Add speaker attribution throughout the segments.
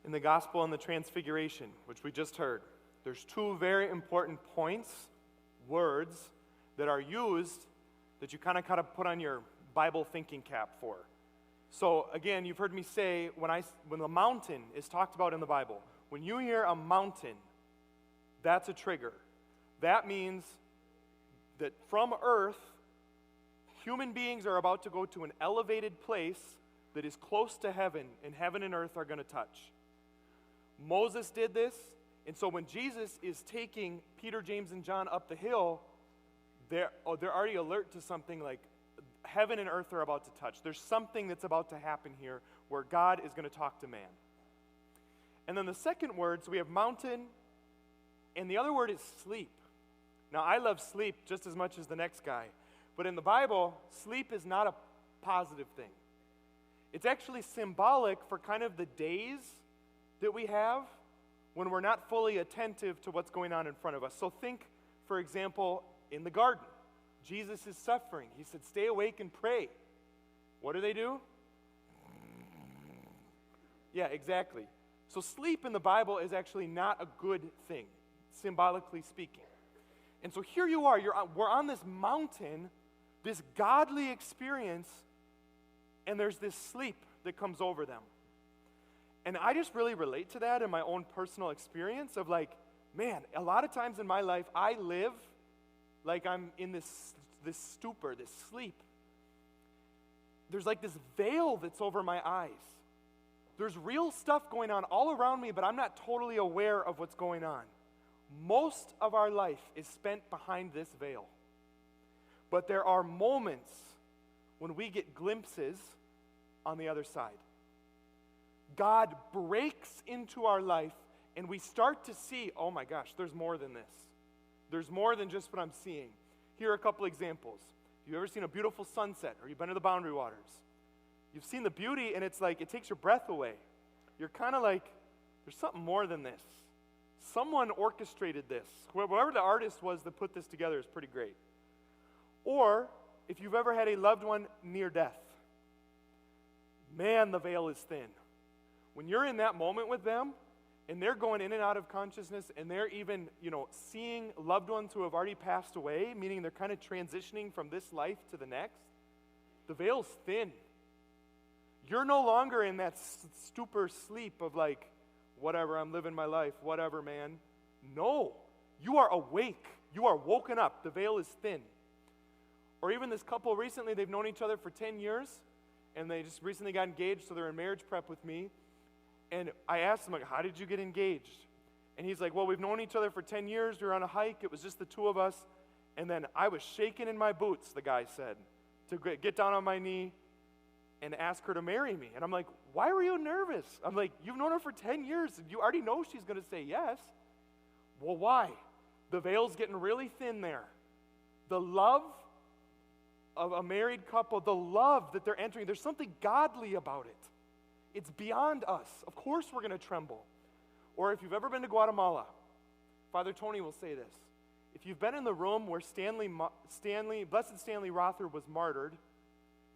Speaker 1: In the gospel and the transfiguration, which we just heard, there's two very important points, words, that are used that you kind of put on your Bible thinking cap for. So again, you've heard me say, when the mountain is talked about in the Bible, when you hear a mountain, that's a trigger. That means that from earth, human beings are about to go to an elevated place that is close to heaven, and heaven and earth are going to touch. Moses did this, and so when Jesus is taking Peter, James, and John up the hill, they're already alert to something like heaven and earth are about to touch. There's something that's about to happen here where God is going to talk to man. And then the second word, so we have mountain, and the other word is sleep. Now, I love sleep just as much as the next guy, but in the Bible, sleep is not a positive thing. It's actually symbolic for kind of the days that we have when we're not fully attentive to what's going on in front of us. So think, for example, in the garden. Jesus is suffering. He said, stay awake and pray. What do? Yeah, exactly. So sleep in the Bible is actually not a good thing, symbolically speaking. And so here you are, we're on this mountain, this godly experience, and there's this sleep that comes over them. And I just really relate to that in my own personal experience of like, man, a lot of times in my life, I live like I'm in this stupor, this sleep. There's like this veil that's over my eyes. There's real stuff going on all around me, but I'm not totally aware of what's going on. Most of our life is spent behind this veil. But there are moments when we get glimpses on the other side. God breaks into our life and we start to see, oh my gosh, there's more than this. There's more than just what I'm seeing. Here are a couple examples. Have you ever seen a beautiful sunset or you've been to the Boundary Waters? You've seen the beauty and it's like, it takes your breath away. You're kind of like, there's something more than this. Someone orchestrated this. Whoever the artist was that put this together is pretty great. Or if you've ever had a loved one near death, man, the veil is thin. When you're in that moment with them, and they're going in and out of consciousness, and they're even, seeing loved ones who have already passed away, meaning they're kind of transitioning from this life to the next, the veil's thin. You're no longer in that stupor sleep of like, whatever, I'm living my life, whatever, man. No, you are awake. You are woken up. The veil is thin. Or even this couple recently, they've known each other for 10 years, and they just recently got engaged, so they're in marriage prep with me. And I asked him, like, how did you get engaged? And he's like, well, we've known each other for 10 years. We were on a hike. It was just the two of us. And then I was shaking in my boots, the guy said, to get down on my knee and ask her to marry me. And I'm like, why were you nervous? I'm like, you've known her for 10 years. And you already know she's going to say yes. Well, why? The veil's getting really thin there. The love of a married couple, the love that they're entering, there's something godly about it. It's beyond us. Of course we're going to tremble. Or if you've ever been to Guatemala, Father Tony will say this. If you've been in the room where Blessed Stanley Rother was martyred,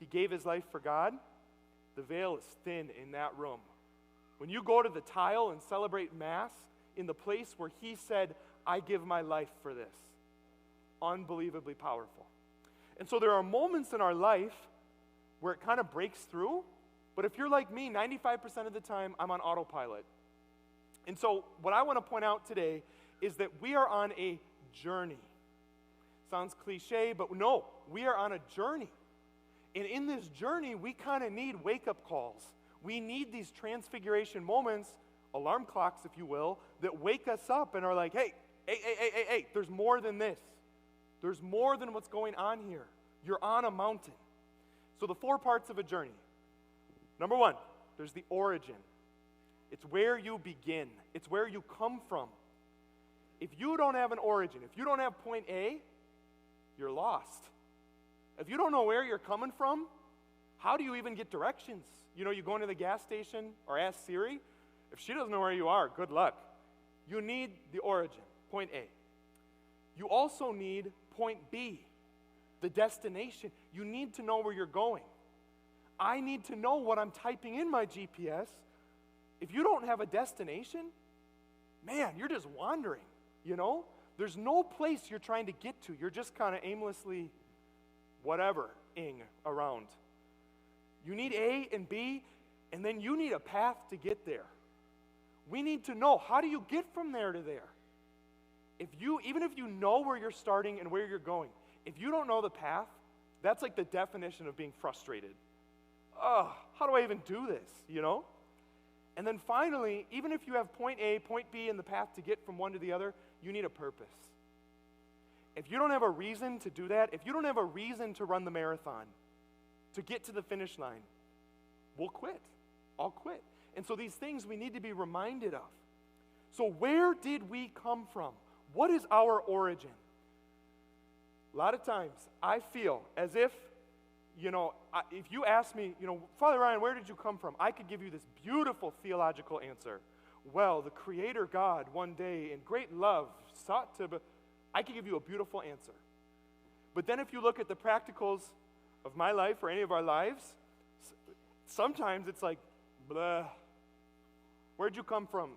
Speaker 1: he gave his life for God, the veil is thin in that room. When you go to the tile and celebrate Mass in the place where he said, I give my life for this, unbelievably powerful. And so there are moments in our life where it kind of breaks through. But if you're like me, 95% of the time, I'm on autopilot. And so what I want to point out today is that we are on a journey. Sounds cliche, but no, we are on a journey. And in this journey, we kind of need wake-up calls. We need these transfiguration moments, alarm clocks, if you will, that wake us up and are like, hey, there's more than this. There's more than what's going on here. You're on a mountain. So the 4 parts of a journey. Number 1, there's the origin. It's where you begin. It's where you come from. If you don't have an origin, if you don't have point A, you're lost. If you don't know where you're coming from, how do you even get directions? You go into the gas station or ask Siri. If she doesn't know where you are, good luck. You need the origin, point A. You also need point B, the destination. You need to know where you're going. I need to know what I'm typing in my GPS If you don't have a destination, man, you're just wandering, you know? There's no place you're trying to get to. You're just kind of aimlessly whatever-ing around. You need A and B, and then you need a path to get there. We need to know, how do you get from there to there? Even if you know where you're starting and where you're going, if you don't know the path, that's like the definition of being frustrated. Oh, how do I even do this, you know? And then finally, even if you have point A, point B, and the path to get from one to the other, you need a purpose. If you don't have a reason to do that, if you don't have a reason to run the marathon, to get to the finish line, we'll quit. I'll quit. And so these things we need to be reminded of. So where did we come from? What is our origin? A lot of times I feel as if, if you ask me, Father Ryan, where did you come from? I could give you this beautiful theological answer. Well, the Creator God one day in great love sought to... I could give you a beautiful answer. But then if you look at the practicals of my life or any of our lives, sometimes it's like, blah. Where'd you come from?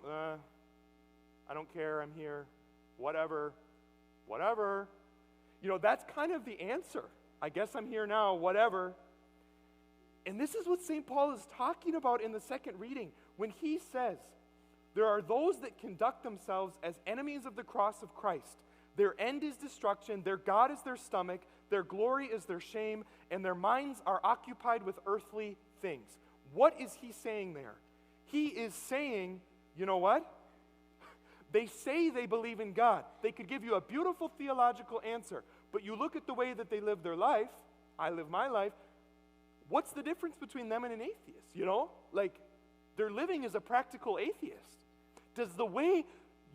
Speaker 1: I don't care, I'm here. Whatever. That's kind of the answer. I guess I'm here now, whatever. And this is what St. Paul is talking about in the second reading when he says, there are those that conduct themselves as enemies of the cross of Christ. Their end is destruction, their God is their stomach, their glory is their shame, and their minds are occupied with earthly things. What is he saying there? He is saying, you know what? They say they believe in God. They could give you a beautiful theological answer, but you look at the way that they live their life, I live my life, what's the difference between them and an atheist, Like, they're living as a practical atheist. Does the way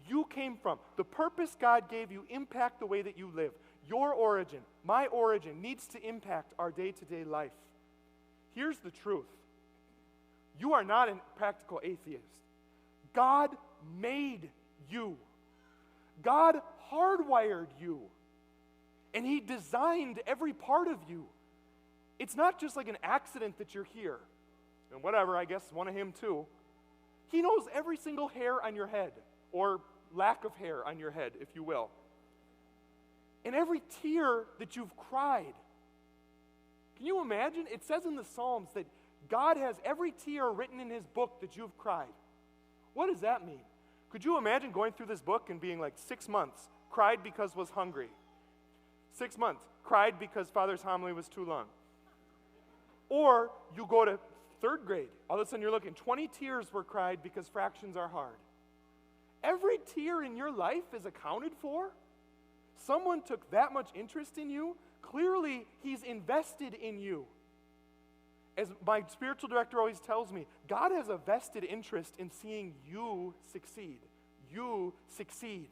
Speaker 1: you came from, the purpose God gave you, impact the way that you live? Your origin, my origin, needs to impact our day-to-day life. Here's the truth. You are not a practical atheist. God made you. God hardwired you. And He designed every part of you. It's not just like an accident that you're here. And whatever, I guess one of Him too. He knows every single hair on your head, or lack of hair on your head, if you will. And every tear that you've cried. Can you imagine? It says in the Psalms that God has every tear written in His book that you've cried. What does that mean? Could you imagine going through this book and being like 6 months, cried because was hungry. 6 months, cried because Father's homily was too long. Or you go to third grade, all of a sudden you're looking, 20 tears were cried because fractions are hard. Every tear in your life is accounted for. Someone took that much interest in you. Clearly, He's invested in you. As my spiritual director always tells me, God has a vested interest in seeing you succeed. You succeed.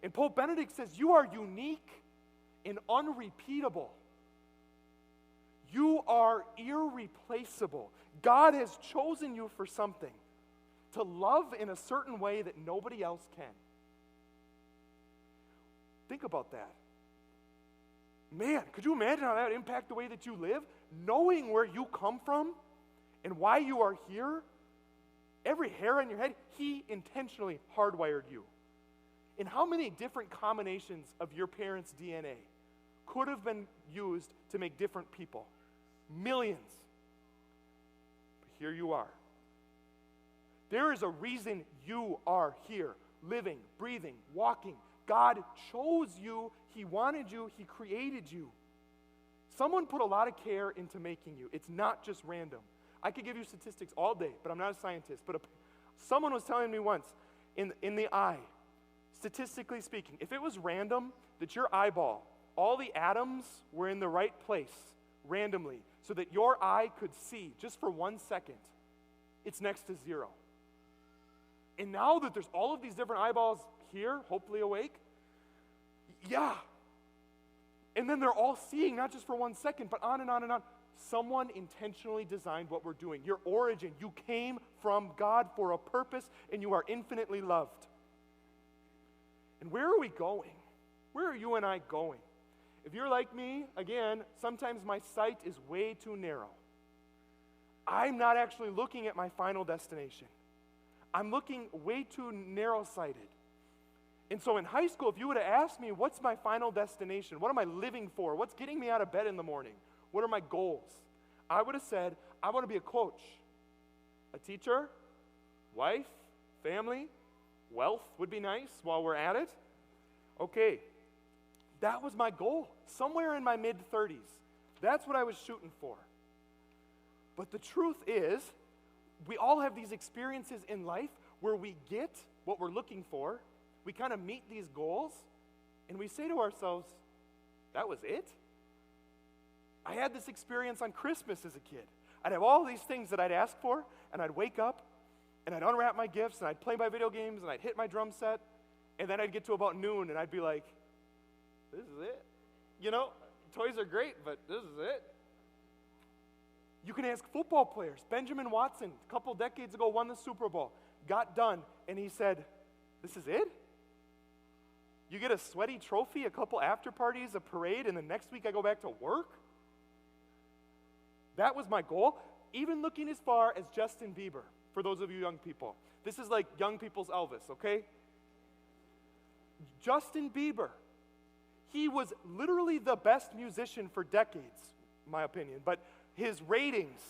Speaker 1: And Pope Benedict says, you are unique and unrepeatable. You are irreplaceable. God has chosen you for something, to love in a certain way that nobody else can. Think about that. Man, could you imagine how that would impact the way that you live? Knowing where you come from and why you are here, every hair on your head, He intentionally hardwired you. And how many different combinations of your parents' DNA could have been used to make different people? Millions. But here you are. There is a reason you are here, living, breathing, walking. God chose you, He wanted you, He created you. Someone put a lot of care into making you. It's not just random. I could give you statistics all day, but I'm not a scientist. But someone was telling me once, in the eye, statistically speaking, if it was random, that your eyeball, all the atoms were in the right place, randomly, so that your eye could see, just for 1 second, it's next to zero. And now that there's all of these different eyeballs here, hopefully awake, yeah. And then they're all seeing, not just for 1 second, but on and on and on. Someone intentionally designed what we're doing. Your origin, you came from God for a purpose, and you are infinitely loved. And where are we going? Where are you and I going? If you're like me, again, sometimes my sight is way too narrow. I'm not actually looking at my final destination. I'm looking way too narrow-sighted. And so in high school, if you would have asked me, what's my final destination? What am I living for? What's getting me out of bed in the morning? What are my goals? I would have said, I want to be a coach, a teacher, wife, family, wealth would be nice while we're at it. Okay, that was my goal, somewhere in my mid-30s. That's what I was shooting for. But the truth is, we all have these experiences in life where we get what we're looking for, we kind of meet these goals, and we say to ourselves, that was it? I had this experience on Christmas as a kid. I'd have all these things that I'd ask for, and I'd wake up, and I'd unwrap my gifts, and I'd play my video games, and I'd hit my drum set, and then I'd get to about noon, and I'd be like, this is it. You know, toys are great, but this is it. You can ask football players. Benjamin Watson, a couple decades ago, won the Super Bowl, got done, and he said, this is it? You get a sweaty trophy, a couple after parties, a parade, and the next week I go back to work? That was my goal, even looking as far as Justin Bieber, for those of you young people. This is like young people's Elvis, okay? Justin Bieber, he was literally the best musician for decades, in my opinion, but his ratings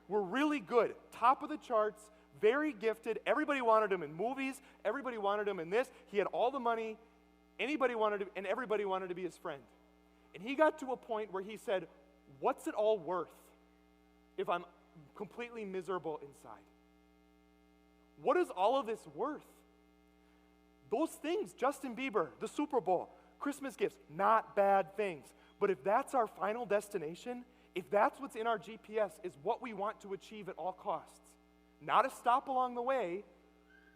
Speaker 1: were really good, top of the charts, very gifted. Everybody wanted him in movies, everybody wanted him in this. He had all the money, anybody wanted him, and everybody wanted to be his friend. And he got to a point where he said, what's it all worth if I'm completely miserable inside? What is all of this worth? Those things, Justin Bieber, the Super Bowl, Christmas gifts, not bad things. But if that's our final destination, if that's what's in our GPS, is what we want to achieve at all costs, not a stop along the way,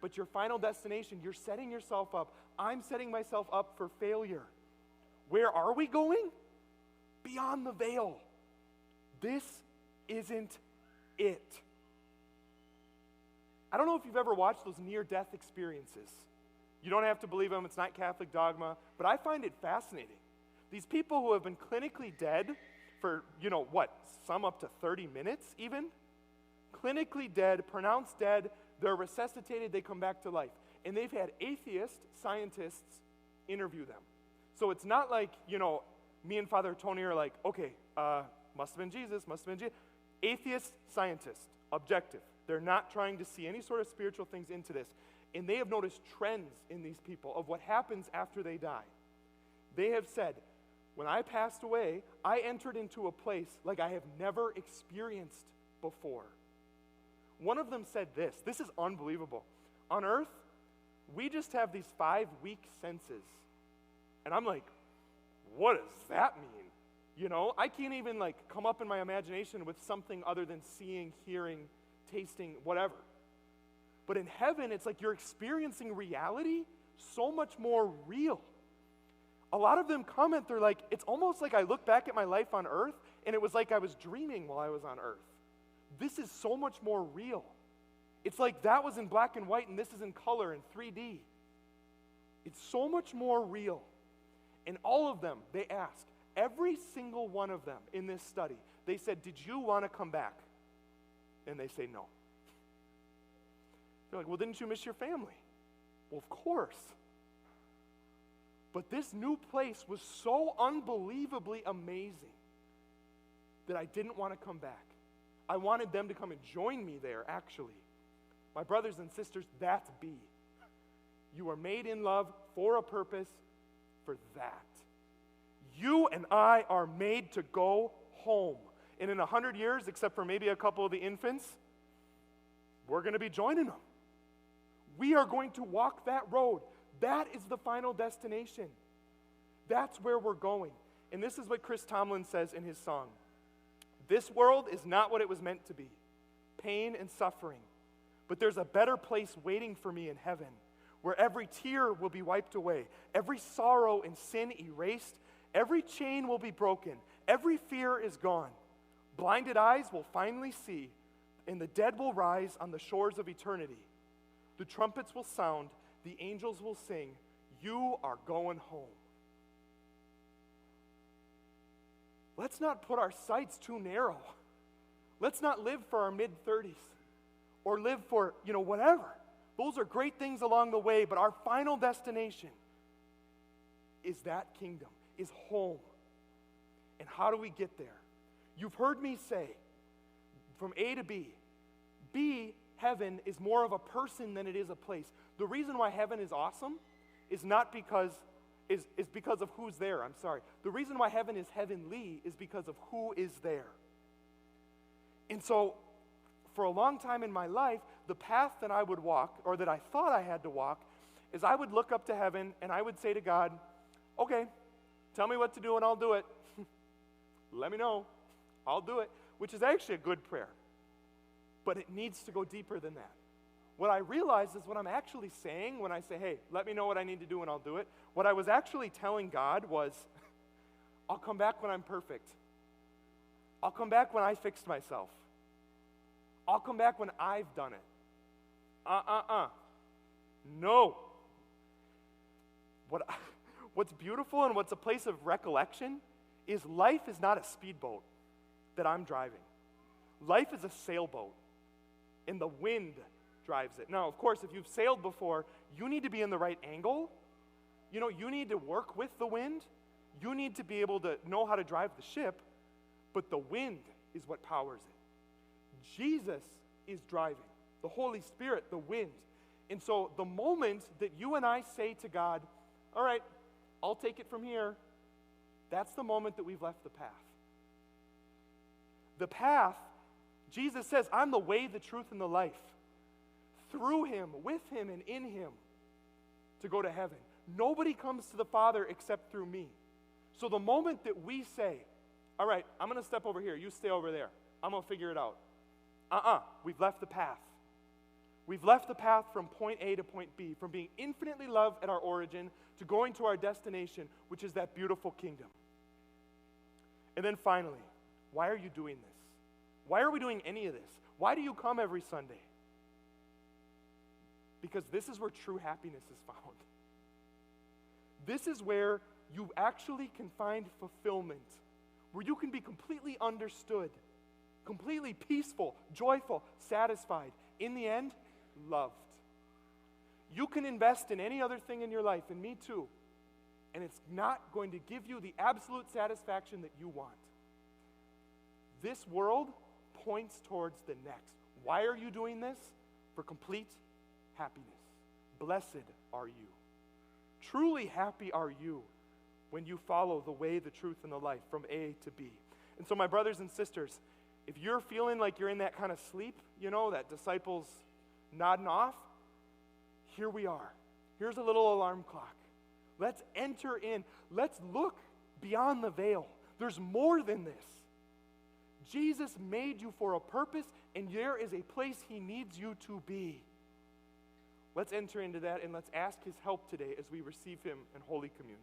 Speaker 1: but your final destination, you're setting yourself up. I'm setting myself up for failure. Where are we going? Beyond the veil. This isn't it. I don't know if you've ever watched those near-death experiences. You don't have to believe them. It's not Catholic dogma. But I find it fascinating. These people who have been clinically dead for, some up to 30 minutes even, clinically dead, pronounced dead, they're resuscitated, they come back to life. And they've had atheist scientists interview them. So it's not like, me and Father Tony are like, okay, must have been Jesus, must have been Jesus. Atheist scientists, objective. They're not trying to see any sort of spiritual things into this. And they have noticed trends in these people of what happens after they die. They have said, when I passed away, I entered into a place like I have never experienced before. One of them said this is unbelievable. On earth, we just have these 5 weak senses. And I'm like, what does that mean? I can't even come up in my imagination with something other than seeing, hearing, tasting, whatever. But in heaven, it's like you're experiencing reality so much more real. A lot of them comment, they're like, it's almost like I look back at my life on earth and it was like I was dreaming while I was on earth. This is so much more real. It's like that was in black and white and this is in color in 3D. It's so much more real. And all of them, they ask, every single one of them in this study, they said, did you want to come back? And they say no. They're like, well, didn't you miss your family? Well, of course. But this new place was so unbelievably amazing that I didn't want to come back. I wanted them to come and join me there, actually. My brothers and sisters, that's B. You are made in love for a purpose, for that. You and I are made to go home. And in 100 years, except for maybe a couple of the infants, we're going to be joining them. We are going to walk that road. That is the final destination. That's where we're going. And this is what Chris Tomlin says in his song. This world is not what it was meant to be. Pain and suffering. But there's a better place waiting for me in heaven, where every tear will be wiped away, every sorrow and sin erased, every chain will be broken, every fear is gone. Blinded eyes will finally see, and the dead will rise on the shores of eternity. The trumpets will sound, the angels will sing, you are going home. Let's not put our sights too narrow. Let's not live for our mid-30s. or live for, whatever. Those are great things along the way, but our final destination is that kingdom, is home. And how do we get there? You've heard me say, from A to B, heaven is more of a person than it is a place. The reason why heaven is awesome is not because of who's there. I'm sorry. The reason why heaven is heavenly is because of who is there. And so, for a long time in my life, the path that I would walk, or that I thought I had to walk, is I would look up to heaven and I would say to God, okay, tell me what to do and I'll do it. Let me know. I'll do it. Which is actually a good prayer. But it needs to go deeper than that. What I realize is what I'm actually saying when I say, hey, let me know what I need to do and I'll do it. What I was actually telling God was, I'll come back when I'm perfect. I'll come back when I fixed myself. I'll come back when I've done it. No. What's beautiful and what's a place of recollection is life is not a speedboat that I'm driving. Life is a sailboat, and the wind drives it. Now, of course, if you've sailed before, you need to be in the right angle. You need to work with the wind. You need to be able to know how to drive the ship, but the wind is what powers it. Jesus is driving. The Holy Spirit, the wind. And so the moment that you and I say to God, all right, I'll take it from here, that's the moment that we've left the path. The path, Jesus says, I'm the way, the truth, and the life. Through him, with him, and in him to go to heaven. Nobody comes to the Father except through me. So the moment that we say, all right, I'm going to step over here, you stay over there, I'm going to figure it out. We've left the path. We've left the path from point A to point B, from being infinitely loved at our origin to going to our destination, which is that beautiful kingdom. And then finally, why are you doing this? Why are we doing any of this? Why do you come every Sunday? Because this is where true happiness is found. This is where you actually can find fulfillment, where you can be completely understood, completely peaceful, joyful, satisfied. In the end, loved. You can invest in any other thing in your life, and me too, and it's not going to give you the absolute satisfaction that you want. This world points towards the next. Why are you doing this? For complete happiness. Blessed are you. Truly happy are you when you follow the way, the truth, and the life from A to B. And so my brothers and sisters, if you're feeling like you're in that kind of sleep, that disciples nodding off, here we are. Here's a little alarm clock. Let's enter in. Let's look beyond the veil. There's more than this. Jesus made you for a purpose, and there is a place he needs you to be. Let's enter into that, and let's ask his help today as we receive him in Holy Communion.